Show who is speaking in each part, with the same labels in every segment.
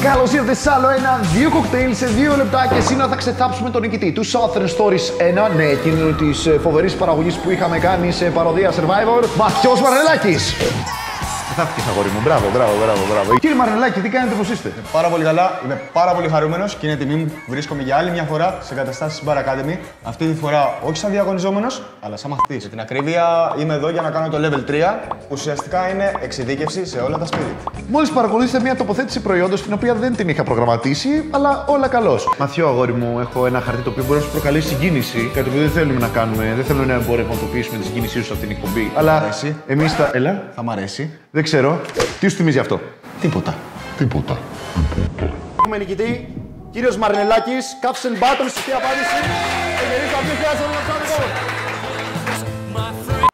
Speaker 1: Καλώς ήρθατε σε άλλο ένα, 2 κοκτέιλ σε 2 λεπτά και σήμερα θα ξετάψουμε τον νικητή του Southern Stories 1, ναι, εκείνη της φοβερής παραγωγής που είχαμε κάνει σε παροδία Survivor, Μαθιός Μαρνελάκης. Θαύτηκες, αγόρι μου, μπράβο. Κύριε Μαρνελάκη, τι κάνετε, πώς είστε?
Speaker 2: Πάρα πολύ καλά, είμαι πάρα πολύ χαρούμενος και είναι τιμή μου που βρίσκομαι για άλλη μια φορά σε καταστάσεις Bar Academy. Αυτή τη φορά όχι σαν διαγωνιζόμενος, αλλά σαν μαθητής. Για την ακρίβεια, είμαι εδώ για να κάνω το level 3, που ουσιαστικά είναι εξειδίκευση σε όλα τα σπίτια.
Speaker 1: Μόλις παρακολουθήσετε μια τοποθέτηση προϊόντος, την οποία δεν την είχα προγραμματίσει, αλλά όλα καλώς. Μαθιό, αγόρι μου, έχω ένα χαρτί το οποίο μπορεί να σου προκαλέσει συγκίνηση. Κάτι που δεν θέλουμε να κάνουμε, δεν θέλουμε να εμπορευματοποιήσουμε τη συγκίνησή σου σε αυτήν την εκπομπή. Αλλά εμείς θα. Έλα.
Speaker 2: Θα μ' αρέσει.
Speaker 1: Δεν ξέρω. Τι σου θυμίζει αυτό?
Speaker 2: Τίποτα.
Speaker 1: Έχουμε νικητή, κύριος Μαρνελάκης, Cups and Buttons, σωστή απάντηση.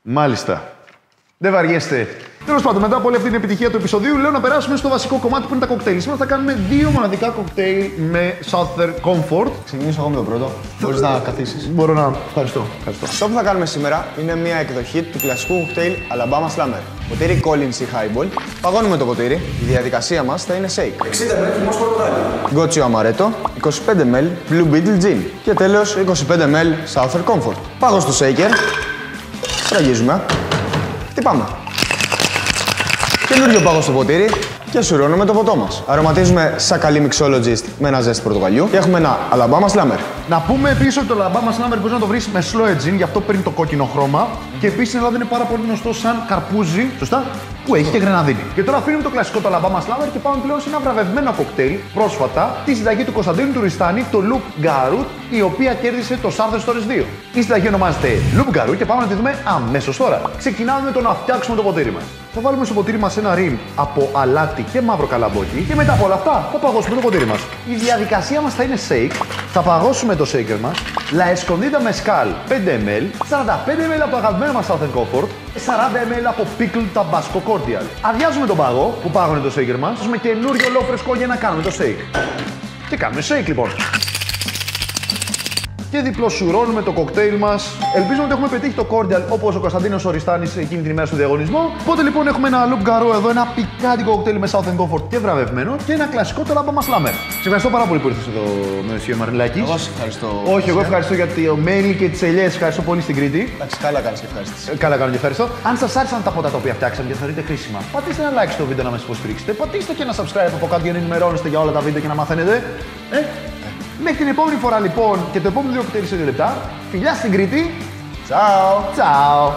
Speaker 1: Μάλιστα. Δεν βαριέστε. Τέλος πάντων, μετά από όλη αυτή την επιτυχία του επεισοδίου, λέω να περάσουμε στο βασικό κομμάτι που είναι τα κοκτέιλ. Σήμερα θα κάνουμε 2 μοναδικά κοκτέιλ με Southern Comfort.
Speaker 2: Ξεκινήσω εγώ με το πρώτο. Μπορείς να καθίσεις.
Speaker 1: Μπορώ να. Ευχαριστώ.
Speaker 2: Αυτό που θα κάνουμε σήμερα είναι μια εκδοχή του κλασικού κοκτέιλ Alabama Slammer. Ποτήρι Collins ή Highball. Παγώνουμε το ποτήρι. Η διαδικασία μας θα είναι shake.
Speaker 3: 60 ml χυμός πορτοκάλι.
Speaker 2: Γκότσιο Amaretto, 25 ml Blue Beetle Gin. Και τέλος 25 ml Southern Comfort. Πάγω στο shaker. Φραγίζουμε. Χτυπάμε. Καινούριο πάγο στο ποτήρι και σουρώνουμε το ποτό μας. Αρωματίζουμε σαν καλή mixologist με ένα ζέστη πορτοκαλιού και έχουμε ένα Alabama Slammer.
Speaker 1: Να πούμε επίσης ότι το Alabama Slammer μπορείς να το βρεις με slow aging, γι' αυτό παίρνει το κόκκινο χρώμα. Και επίσης στην Ελλάδα είναι πάρα πολύ γνωστό σαν καρπούζι, σωστά, που έχει και γρεναδίνη. Και τώρα αφήνουμε το κλασικό το Alabama Slammer και πάμε πλέον σε ένα βραβευμένο κοκτέιλ πρόσφατα, τη συνταγή του Κωνσταντίνου του Ριστάνη, το Loop Garut, η οποία κέρδισε το Southern Stories 2. Η συνταγή ονομάζεται Loop Garut και πάμε να τη δούμε αμέσως τώρα. Ξεκινάμε με το να φτιάξουμε το ποτήρι μας. Θα βάλουμε στο ποτήρι μας ένα ριμ από αλάτι και μαύρο καλαμπόκι και μετά από όλα αυτά θα παγώσουμε το ποτήρι μας. Η διαδικασία μας θα είναι shake. Θα παγώσουμε το shaker μας, La Escondida Mezcal 5 ml, 45 ml από το αγαπημένο μας Southern Comfort, 40 ml από Pickled Tabasco Cordial. Αδειάζουμε τον πάγο που πάγωνε το shaker μας, με καινούριο ολό φρεσκό για να κάνουμε το shake. Και κάνουμε shake λοιπόν. Και διπλοσουρώνουμε το κοκτέιλ μας. Ελπίζω ότι έχουμε πετύχει το cordial όπως ο Κωνσταντίνος Οριστάνης εκείνη την ημέρα στο διαγωνισμό. Οπότε λοιπόν έχουμε ένα Loop Garot εδώ, ένα πικάντικο κοκτέιλ με Southern Comfort και βραβευμένο και ένα κλασικό το Alabama Slammer. Σε ευχαριστώ πάρα πολύ που ήρθες εδώ, Μεσσίο Μαρνελάκη.
Speaker 2: Εγώ σε ευχαριστώ.
Speaker 1: Όχι, εγώ ευχαριστώ για το mail και τις ελιές. Ευχαριστώ πολύ στην Κρήτη.
Speaker 2: Εντάξει, καλά κάνεις και ευχαριστήσεις.
Speaker 1: Καλά κάνω και ευχαριστώ. Αν σας άρεσαν τα ποτά τα οποία φτιάξαμε και θεωρείτε χρήσιμα, πατήστε ένα like στο βίντεο να μας υποστηρίξετε. Πατήστε και ένα subscribe από κάτω για να ενημερώνεστε για όλα τα βίντεο και να μαθαίνετε. Μέχρι την επόμενη φορά λοιπόν και το επόμενο 2 κοκτέιλ σε 2 λεπτά. Φιλιά στην Κρήτη.
Speaker 2: Ciao.
Speaker 1: Ciao.